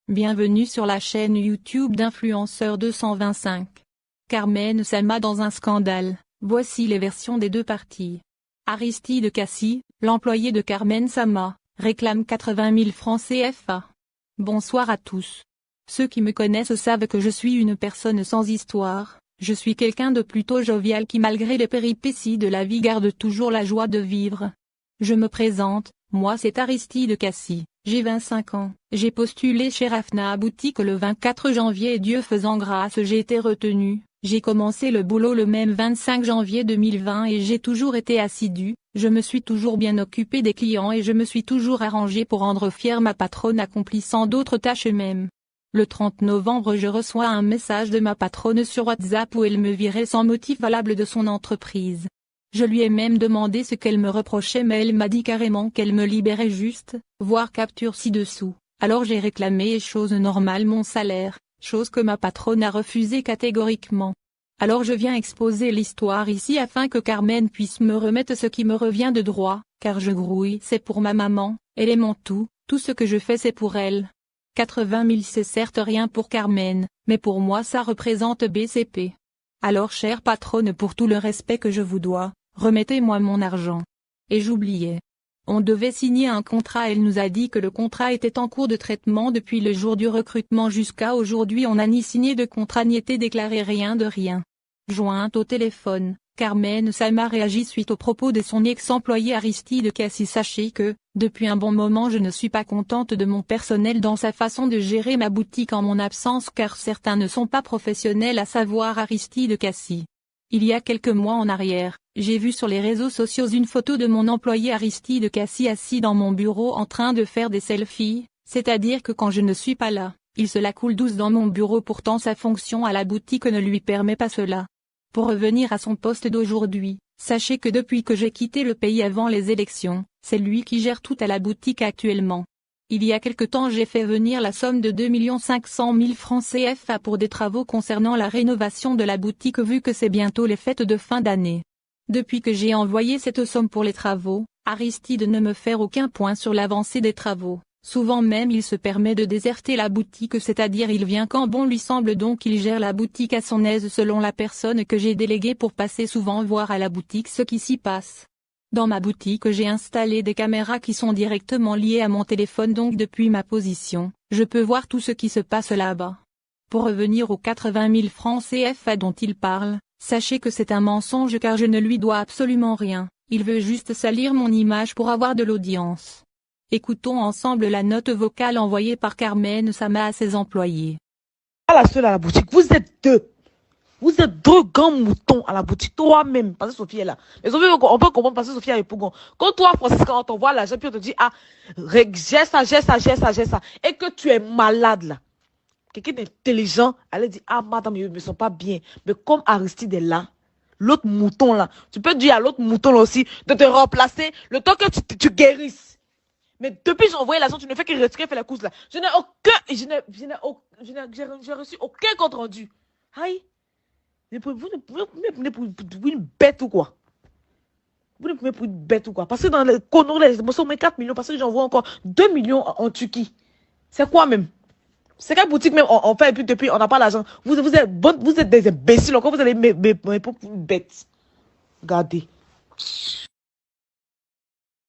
Bienvenue sur la chaîne YouTube d'Influenceur 225. Carmen Sama dans un scandale, voici les versions des deux parties. Aristide Cassi, l'employé de Carmen Sama, réclame 80 000 francs CFA. Bonsoir à tous. Ceux qui me connaissent savent que je suis une personne sans histoire, je suis quelqu'un de plutôt jovial qui malgré les péripéties de la vie garde toujours la joie de vivre. Je me présente, moi c'est Aristide Cassi. J'ai 25 ans, j'ai postulé chez Rafna Boutique le 24 janvier et Dieu faisant grâce j'ai été retenu. J'ai commencé le boulot le même 25 janvier 2020 et j'ai toujours été assidu, je me suis toujours bien occupé des clients et je me suis toujours arrangé pour rendre fière ma patronne accomplissant d'autres tâches même. Le 30 novembre je reçois un message de ma patronne sur WhatsApp où elle me virait sans motif valable de son entreprise. Je lui ai même demandé ce qu'elle me reprochait mais elle m'a dit carrément qu'elle me libérait juste, voire capture ci-dessous. Alors j'ai réclamé chose normale mon salaire, chose que ma patronne a refusée catégoriquement. Alors je viens exposer l'histoire ici afin que Carmen puisse me remettre ce qui me revient de droit, car je grouille c'est pour ma maman, elle est mon tout ce que je fais c'est pour elle. 80 000 c'est certes rien pour Carmen, mais pour moi ça représente BCP. Alors chère patronne pour tout le respect que je vous dois, remettez-moi mon argent. Et j'oubliais. On devait signer un contrat elle nous a dit que le contrat était en cours de traitement depuis le jour du recrutement jusqu'à aujourd'hui on n'a ni signé de contrat ni été déclaré rien de rien. Jointe au téléphone, Carmen Sama réagit suite aux propos de son ex-employé Aristide Cassi. Sachez que, depuis un bon moment je ne suis pas contente de mon personnel dans sa façon de gérer ma boutique en mon absence car certains ne sont pas professionnels à savoir Aristide Cassi. Il y a quelques mois en arrière, j'ai vu sur les réseaux sociaux une photo de mon employé Aristide Cassi assis dans mon bureau en train de faire des selfies, c'est-à-dire que quand je ne suis pas là, il se la coule douce dans mon bureau pourtant sa fonction à la boutique ne lui permet pas cela. Pour revenir à son poste d'aujourd'hui, sachez que depuis que j'ai quitté le pays avant les élections, c'est lui qui gère tout à la boutique actuellement. Il y a quelque temps j'ai fait venir la somme de 2 500 000 francs CFA pour des travaux concernant la rénovation de la boutique vu que c'est bientôt les fêtes de fin d'année. Depuis que j'ai envoyé cette somme pour les travaux, Aristide ne me fait aucun point sur l'avancée des travaux. Souvent même il se permet de déserter la boutique c'est-à-dire il vient quand bon lui semble donc il gère la boutique à son aise selon la personne que j'ai déléguée pour passer souvent voir à la boutique ce qui s'y passe. Dans ma boutique j'ai installé des caméras qui sont directement liées à mon téléphone donc depuis ma position, je peux voir tout ce qui se passe là-bas. Pour revenir aux 80 000 francs CFA dont il parle, sachez que c'est un mensonge car je ne lui dois absolument rien, il veut juste salir mon image pour avoir de l'audience. Écoutons ensemble la note vocale envoyée par Carmen Sama à ses employés. Pas la seule à la boutique, vous êtes deux. Vous êtes deux grands moutons à la boutique, toi-même, parce que Sophie est là. Mais Sophie, on peut comprendre parce que Sophie est Pougon. Quand toi, Francis, quand on t'envoie l'argent, puis on te dit, ah, j'ai ça, j'ai ça, j'ai ça, j'ai ça, et que tu es malade là. Quelqu'un d'intelligent, elle dit, ah, madame, je ne me sens pas bien. Mais comme Aristide est là, l'autre mouton là, tu peux dire à l'autre mouton là aussi de te remplacer le temps que tu guérisses. Mais depuis que j'ai envoyé l'argent, tu ne fais que retirer, faire la course là. J'ai reçu aucun compte rendu. Aïe. Vous ne pouvez pour une bête ou quoi? Vous ne pouvez pour une bête ou quoi? Parce que dans les conneries, les émotions, mais 4 millions, parce que j'envoie encore 2 millions en Turquie. C'est quoi même? C'est quelle boutique même on fait et puis depuis on n'a pas l'argent. Vous êtes des imbéciles encore, vous allez me pour une bête. Regardez.